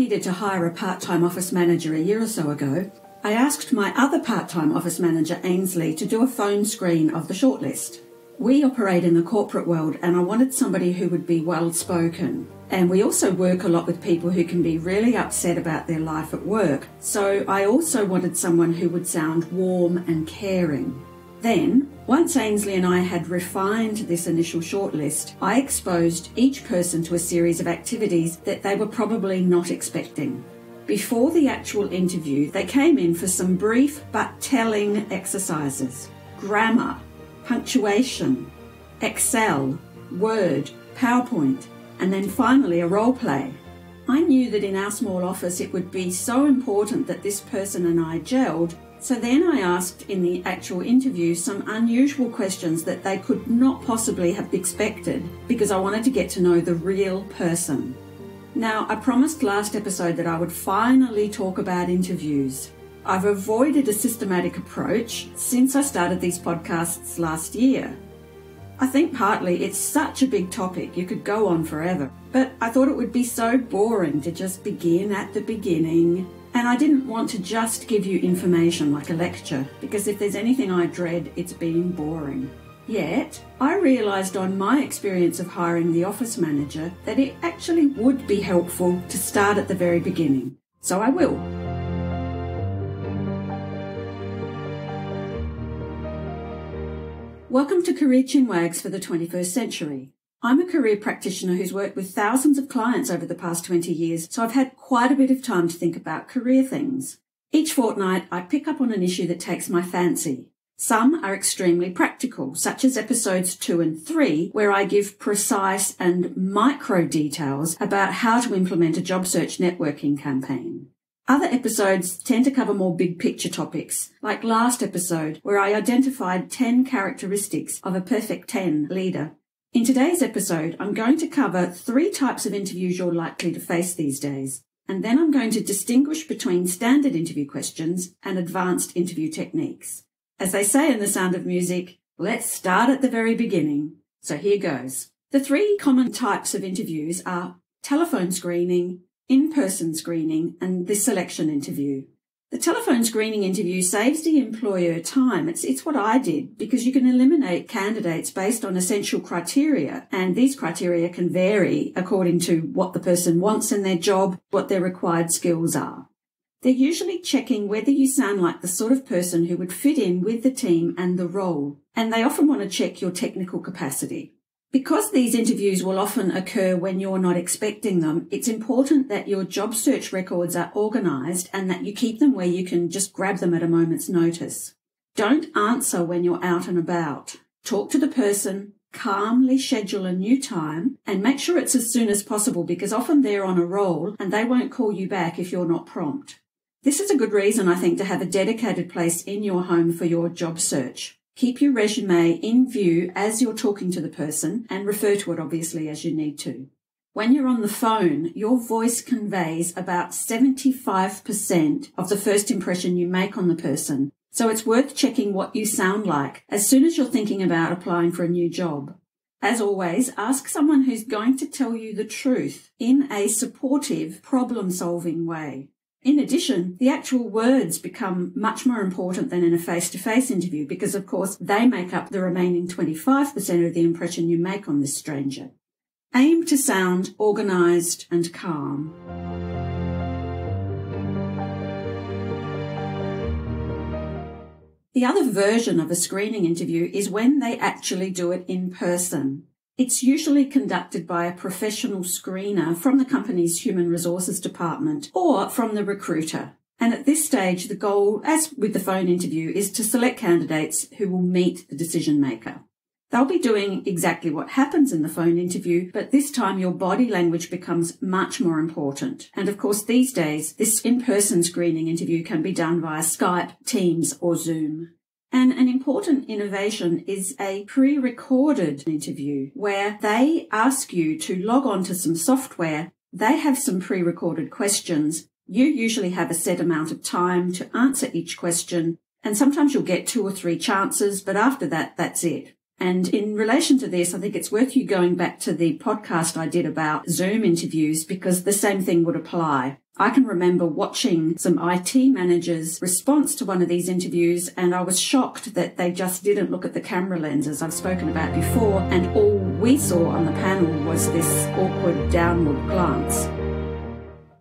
needed to hire a part-time office manager a year or so ago, I asked my other part-time office manager, Ainsley, to do a phone screen of the shortlist. We operate in the corporate world and I wanted somebody who would be well-spoken. And we also work a lot with people who can be really upset about their life at work. So I also wanted someone who would sound warm and caring. Then, once Ainsley and I had refined this initial shortlist, I exposed each person to a series of activities that they were probably not expecting. Before the actual interview, they came in for some brief but telling exercises: grammar, punctuation, Excel, Word, PowerPoint, and then finally a role play. I knew that in our small office it would be so important that this person and I gelled, so then I asked in the actual interview some unusual questions that they could not possibly have expected because I wanted to get to know the real person. Now, I promised last episode that I would finally talk about interviews. I've avoided a systematic approach since I started these podcasts last year. I think partly it's such a big topic you could go on forever, but I thought it would be so boring to just begin at the beginning, and I didn't want to just give you information like a lecture, because if there's anything I dread, it's being boring. Yet, I realised on my experience of hiring the office manager that it actually would be helpful to start at the very beginning. So I will. Welcome to Career Chinwags for the 21st century. I'm a career practitioner who's worked with thousands of clients over the past 20 years, so I've had quite a bit of time to think about career things. Each fortnight, I pick up on an issue that takes my fancy. Some are extremely practical, such as episodes 2 and 3, where I give precise and micro details about how to implement a job search networking campaign. Other episodes tend to cover more big picture topics, like last episode, where I identified 10 characteristics of a perfect 10 leader. In today's episode, I'm going to cover 3 types of interviews you're likely to face these days, and then I'm going to distinguish between standard interview questions and advanced interview techniques. As they say in The Sound of Music, let's start at the very beginning. So here goes. The 3 common types of interviews are telephone screening, in-person screening, and the selection interview. The telephone screening interview saves the employer time. It's what I did, because you can eliminate candidates based on essential criteria, and these criteria can vary according to what the person wants in their job, what their required skills are. They're usually checking whether you sound like the sort of person who would fit in with the team and the role, and they often want to check your technical capacity. Because these interviews will often occur when you're not expecting them, it's important that your job search records are organised and that you keep them where you can just grab them at a moment's notice. Don't answer when you're out and about. Talk to the person, calmly schedule a new time, and make sure it's as soon as possible because often they're on a roll and they won't call you back if you're not prompt. This is a good reason, I think, to have a dedicated place in your home for your job search. Keep your resume in view as you're talking to the person and refer to it obviously as you need to. When you're on the phone, your voice conveys about 75% of the first impression you make on the person, so it's worth checking what you sound like as soon as you're thinking about applying for a new job. As always, ask someone who's going to tell you the truth in a supportive, problem-solving way. In addition, the actual words become much more important than in a face-to-face interview because, of course, they make up the remaining 25% of the impression you make on this stranger. Aim to sound organised and calm. The other version of a screening interview is when they actually do it in person. It's usually conducted by a professional screener from the company's human resources department or from the recruiter. And at this stage, the goal, as with the phone interview, is to select candidates who will meet the decision maker. They'll be doing exactly what happens in the phone interview, but this time your body language becomes much more important. And of course, these days, this in-person screening interview can be done via Skype, Teams, or Zoom. And an important innovation is a pre-recorded interview where they ask you to log on to some software. They have some pre-recorded questions. You usually have a set amount of time to answer each question, and sometimes you'll get 2 or 3 chances, but after that, that's it. And in relation to this, I think it's worth you going back to the podcast I did about Zoom interviews because the same thing would apply. I can remember watching some IT managers' response to one of these interviews, and I was shocked that they just didn't look at the camera lenses I've spoken about before, and all we saw on the panel was this awkward downward glance.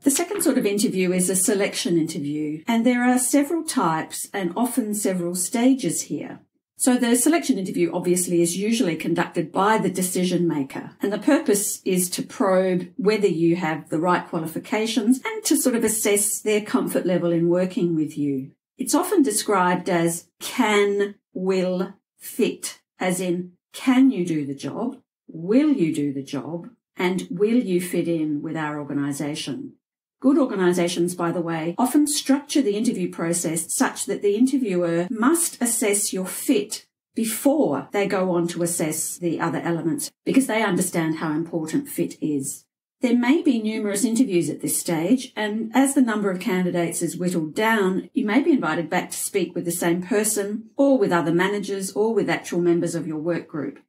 The second sort of interview is a selection interview, and there are several types and often several stages here. So the selection interview obviously is usually conducted by the decision maker, and the purpose is to probe whether you have the right qualifications and to sort of assess their comfort level in working with you. It's often described as can, will, fit, as in can you do the job, will you do the job, and will you fit in with our organisation. Good organisations, by the way, often structure the interview process such that the interviewer must assess your fit before they go on to assess the other elements, because they understand how important fit is. There may be numerous interviews at this stage, and as the number of candidates is whittled down, you may be invited back to speak with the same person, or with other managers, or with actual members of your work group.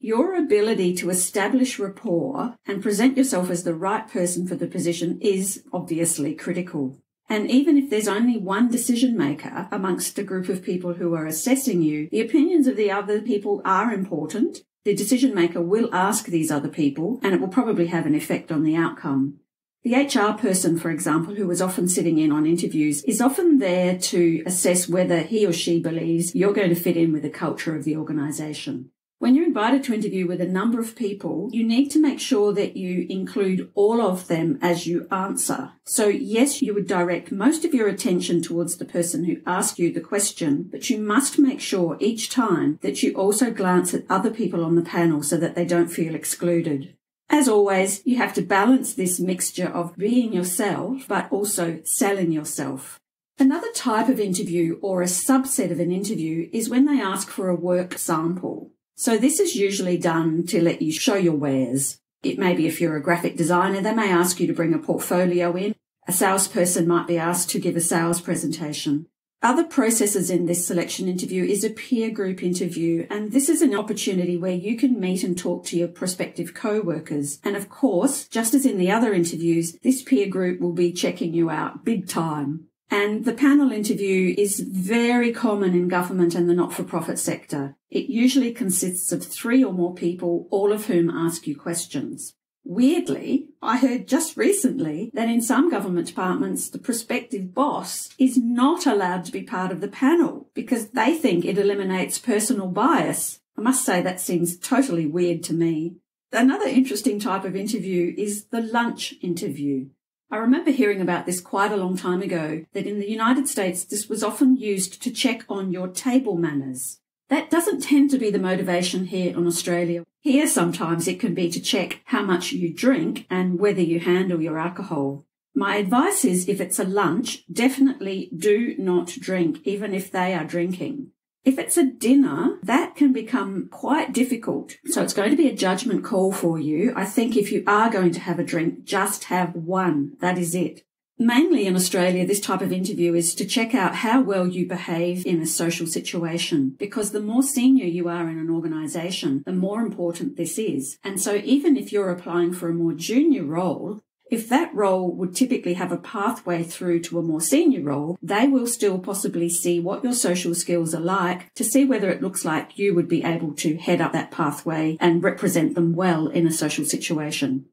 Your ability to establish rapport and present yourself as the right person for the position is obviously critical. And even if there's only one decision maker amongst a group of people who are assessing you, the opinions of the other people are important. The decision maker will ask these other people, and it will probably have an effect on the outcome. The HR person, for example, who is often sitting in on interviews, is often there to assess whether he or she believes you're going to fit in with the culture of the organisation. When you're invited to interview with a number of people, you need to make sure that you include all of them as you answer. So yes, you would direct most of your attention towards the person who asked you the question, but you must make sure each time that you also glance at other people on the panel so that they don't feel excluded. As always, you have to balance this mixture of being yourself, but also selling yourself. Another type of interview, or a subset of an interview, is when they ask for a work sample. So this is usually done to let you show your wares. It may be if you're a graphic designer, they may ask you to bring a portfolio in. A salesperson might be asked to give a sales presentation. Other processes in this selection interview is a peer group interview, and this is an opportunity where you can meet and talk to your prospective co-workers. And of course, just as in the other interviews, this peer group will be checking you out big time. And the panel interview is very common in government and the not-for-profit sector. It usually consists of 3 or more people, all of whom ask you questions. Weirdly, I heard just recently that in some government departments, the prospective boss is not allowed to be part of the panel because they think it eliminates personal bias. I must say that seems totally weird to me. Another interesting type of interview is the lunch interview. I remember hearing about this quite a long time ago, that in the United States this was often used to check on your table manners. That doesn't tend to be the motivation here in Australia. Here sometimes it can be to check how much you drink and whether you handle your alcohol. My advice is if it's a lunch, definitely do not drink, even if they are drinking. If it's a dinner, that can become quite difficult. So it's going to be a judgment call for you. I think if you are going to have a drink, just have one. That is it. Mainly in Australia, this type of interview is to check out how well you behave in a social situation, because the more senior you are in an organisation, the more important this is. And so even if you're applying for a more junior role, if that role would typically have a pathway through to a more senior role, they will still possibly see what your social skills are like to see whether it looks like you would be able to head up that pathway and represent them well in a social situation.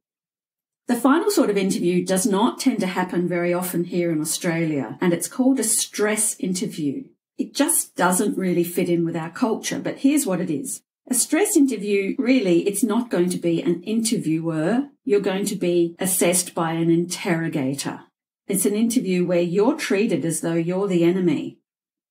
The final sort of interview does not tend to happen very often here in Australia, and it's called a stress interview. It just doesn't really fit in with our culture, but here's what it is. A stress interview, really, it's not going to be an interviewer. You're going to be assessed by an interrogator. It's an interview where you're treated as though you're the enemy.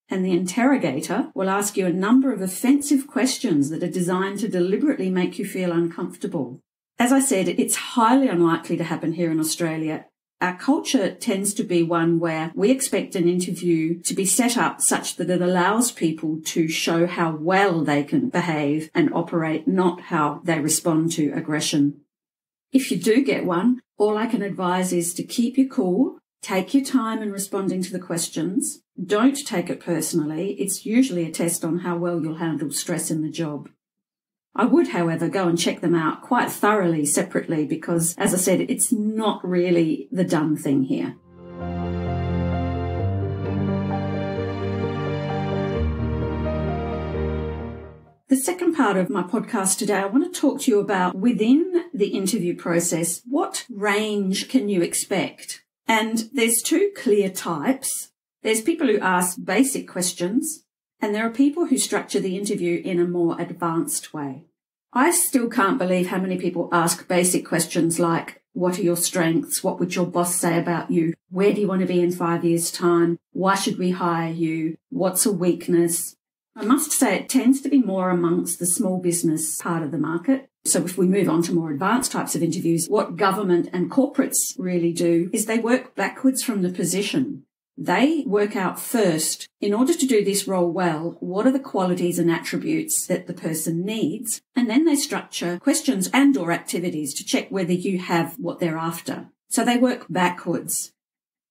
And the interrogator will ask you a number of offensive questions that are designed to deliberately make you feel uncomfortable. As I said, it's highly unlikely to happen here in Australia. Our culture tends to be one where we expect an interview to be set up such that it allows people to show how well they can behave and operate, not how they respond to aggression. If you do get one, all I can advise is to keep your cool, take your time in responding to the questions. Don't take it personally. It's usually a test on how well you'll handle stress in the job. I would, however, go and check them out quite thoroughly separately because, as I said, it's not really the done thing here. The second part of my podcast today, I want to talk to you about within the interview process, what range can you expect? And there's two clear types. There's people who ask basic questions, and there are people who structure the interview in a more advanced way. I still can't believe how many people ask basic questions like, what are your strengths? What would your boss say about you? Where do you want to be in 5 years' time? Why should we hire you? What's a weakness? I must say it tends to be more amongst the small business part of the market. So if we move on to more advanced types of interviews, what government and corporates really do is they work backwards from the position. They work out first, in order to do this role well, what are the qualities and attributes that the person needs? And then they structure questions and or activities to check whether you have what they're after. So they work backwards.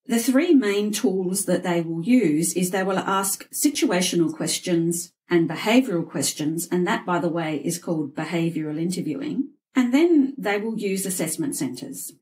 The three main tools that they will use is they will ask situational questions and behavioural questions, and that, by the way, is called behavioural interviewing. And then they will use assessment centres.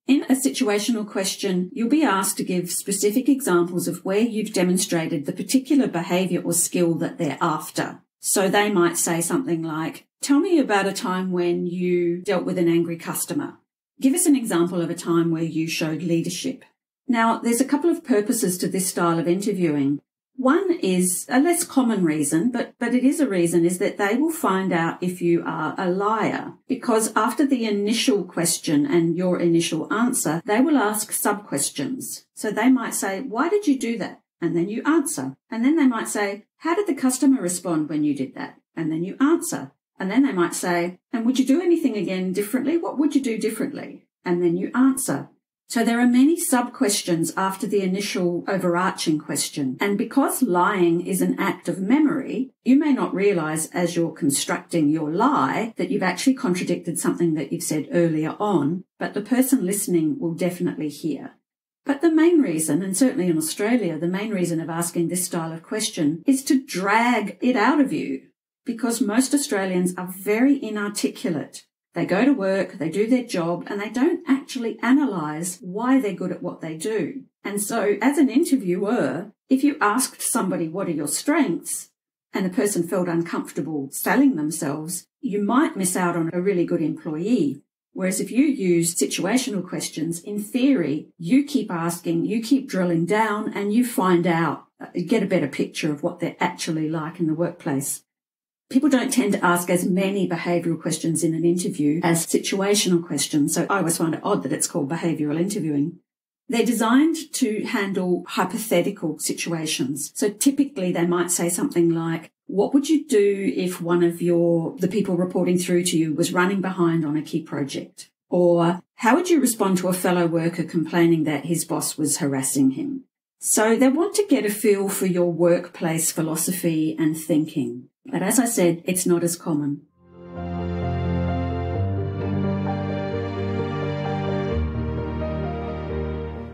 In a situational question, you'll be asked to give specific examples of where you've demonstrated the particular behaviour or skill that they're after. So they might say something like, tell me about a time when you dealt with an angry customer. Give us an example of a time where you showed leadership. Now, there's a couple of purposes to this style of interviewing. One is a less common reason, but it is a reason, is that they will find out if you are a liar. Because after the initial question and your initial answer, they will ask sub-questions. So they might say, why did you do that? And then you answer. And then they might say, how did the customer respond when you did that? And then you answer. And then they might say, and would you do anything again differently? What would you do differently? And then you answer. So there are many sub-questions after the initial overarching question. And because lying is an act of memory, you may not realise as you're constructing your lie that you've actually contradicted something that you've said earlier on, but the person listening will definitely hear. But the main reason, and certainly in Australia, the main reason of asking this style of question is to drag it out of you, because most Australians are very inarticulate. They go to work, they do their job, and they don't actually analyse why they're good at what they do. And so as an interviewer, if you asked somebody, what are your strengths, and the person felt uncomfortable selling themselves, you might miss out on a really good employee. Whereas if you use situational questions, in theory, you keep asking, you keep drilling down, and you find out, get a better picture of what they're actually like in the workplace. People don't tend to ask as many behavioural questions in an interview as situational questions, so I always find it odd that it's called behavioural interviewing. They're designed to handle hypothetical situations. So typically they might say something like, what would you do if one of the people reporting through to you was running behind on a key project? Or how would you respond to a fellow worker complaining that his boss was harassing him? So they want to get a feel for your workplace philosophy and thinking. But as I said, it's not as common.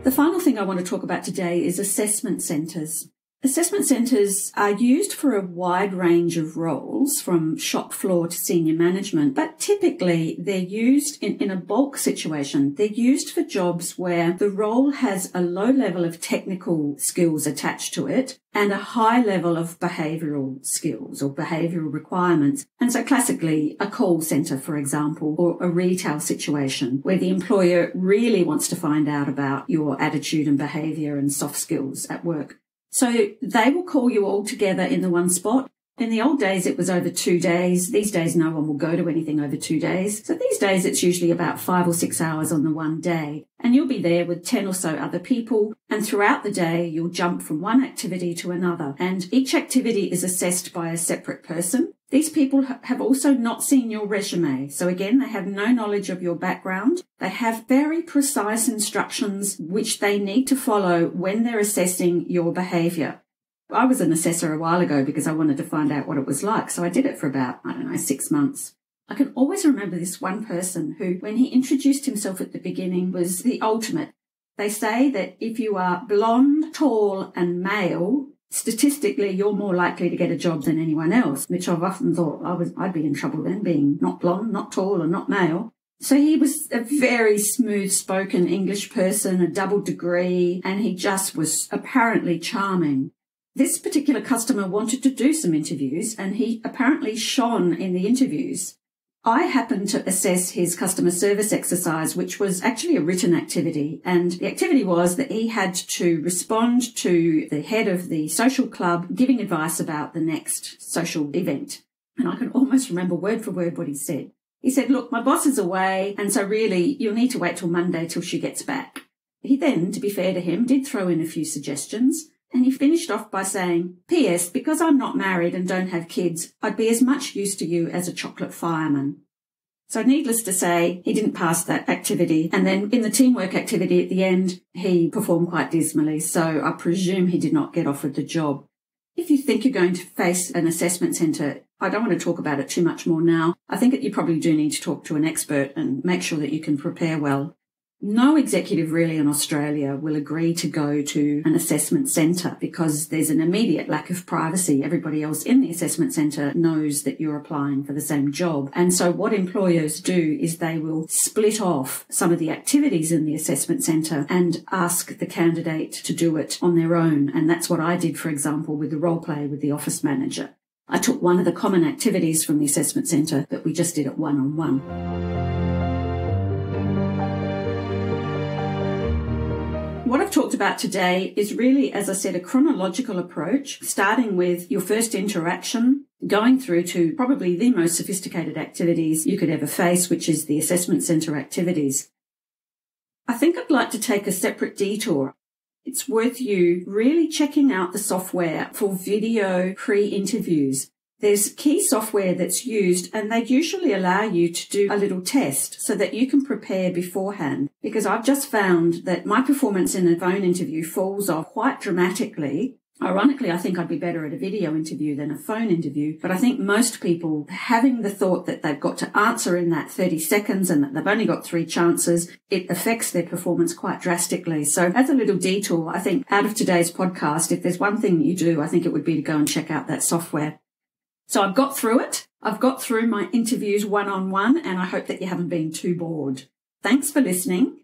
The final thing I want to talk about today is assessment centres. Assessment centres are used for a wide range of roles, from shop floor to senior management, but typically they're used in a bulk situation. They're used for jobs where the role has a low level of technical skills attached to it and a high level of behavioural skills or behavioural requirements. And so classically, a call centre, for example, or a retail situation where the employer really wants to find out about your attitude and behaviour and soft skills at work. So they will call you all together in the one spot. In the old days, it was over 2 days. These days, no one will go to anything over 2 days. So these days, it's usually about 5 or 6 hours on the one day. And you'll be there with 10 or so other people. And throughout the day, you'll jump from one activity to another. And each activity is assessed by a separate person. These people have also not seen your resume. So again, they have no knowledge of your background. They have very precise instructions which they need to follow when they're assessing your behaviour. I was an assessor a while ago because I wanted to find out what it was like. So I did it for about, 6 months. I can always remember this one person who, when he introduced himself at the beginning, was the ultimate. They say that if you are blonde, tall and male, statistically, you're more likely to get a job than anyone else, which I've often thought I'd be in trouble then, being not blonde, not tall, and not male. So he was a very smooth-spoken English person, a double degree, and he just was apparently charming. This particular customer wanted to do some interviews, and he apparently shone in the interviews. I happened to assess his customer service exercise, which was actually a written activity. And the activity was that he had to respond to the head of the social club giving advice about the next social event. And I can almost remember word for word what he said. He said, look, my boss is away, and so really you'll need to wait till Monday till she gets back. He then, to be fair to him, did throw in a few suggestions. And he finished off by saying, P.S. because I'm not married and don't have kids, I'd be as much use to you as a chocolate fireman. So needless to say, he didn't pass that activity. And then in the teamwork activity at the end, he performed quite dismally. So I presume he did not get offered the job. If you think you're going to face an assessment centre, I don't want to talk about it too much more now. I think that you probably do need to talk to an expert and make sure that you can prepare well. No executive really in Australia will agree to go to an assessment centre because there's an immediate lack of privacy. Everybody else in the assessment centre knows that you're applying for the same job. And so what employers do is they will split off some of the activities in the assessment centre and ask the candidate to do it on their own. And that's what I did, for example, with the role play with the office manager. I took one of the common activities from the assessment centre, but we just did it one-on-one. What I've talked about today is really, as I said, a chronological approach, starting with your first interaction, going through to probably the most sophisticated activities you could ever face, which is the assessment centre activities. I think I'd like to take a separate detour. It's worth you really checking out the software for video pre-interviews. There's key software that's used, and they usually allow you to do a little test so that you can prepare beforehand. Because I've just found that my performance in a phone interview falls off quite dramatically. Ironically, I think I'd be better at a video interview than a phone interview. But I think most people, having the thought that they've got to answer in that 30 seconds and that they've only got 3 chances, it affects their performance quite drastically. So as a little detour, I think out of today's podcast, if there's one thing you do, I think it would be to go and check out that software. So I've got through it. I've got through my interviews one-on-one, and I hope that you haven't been too bored. Thanks for listening.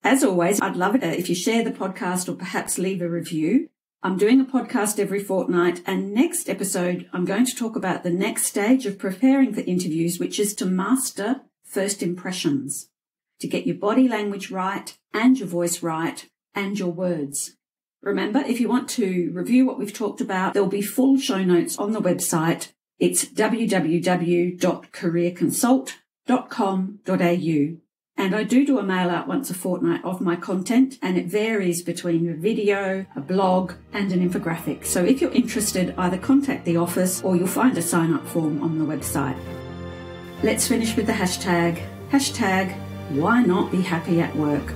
As always, I'd love it if you share the podcast or perhaps leave a review. I'm doing a podcast every fortnight, and next episode, I'm going to talk about the next stage of preparing for interviews, which is to master first impressions, to get your body language right and your voice right and your words. Remember, if you want to review what we've talked about, there'll be full show notes on the website. It's www.careerconsult.com.au. And I do a mail out once a fortnight of my content, and it varies between a video, a blog, and an infographic. So if you're interested, either contact the office or you'll find a sign-up form on the website. Let's finish with the hashtag, why not be happy at work?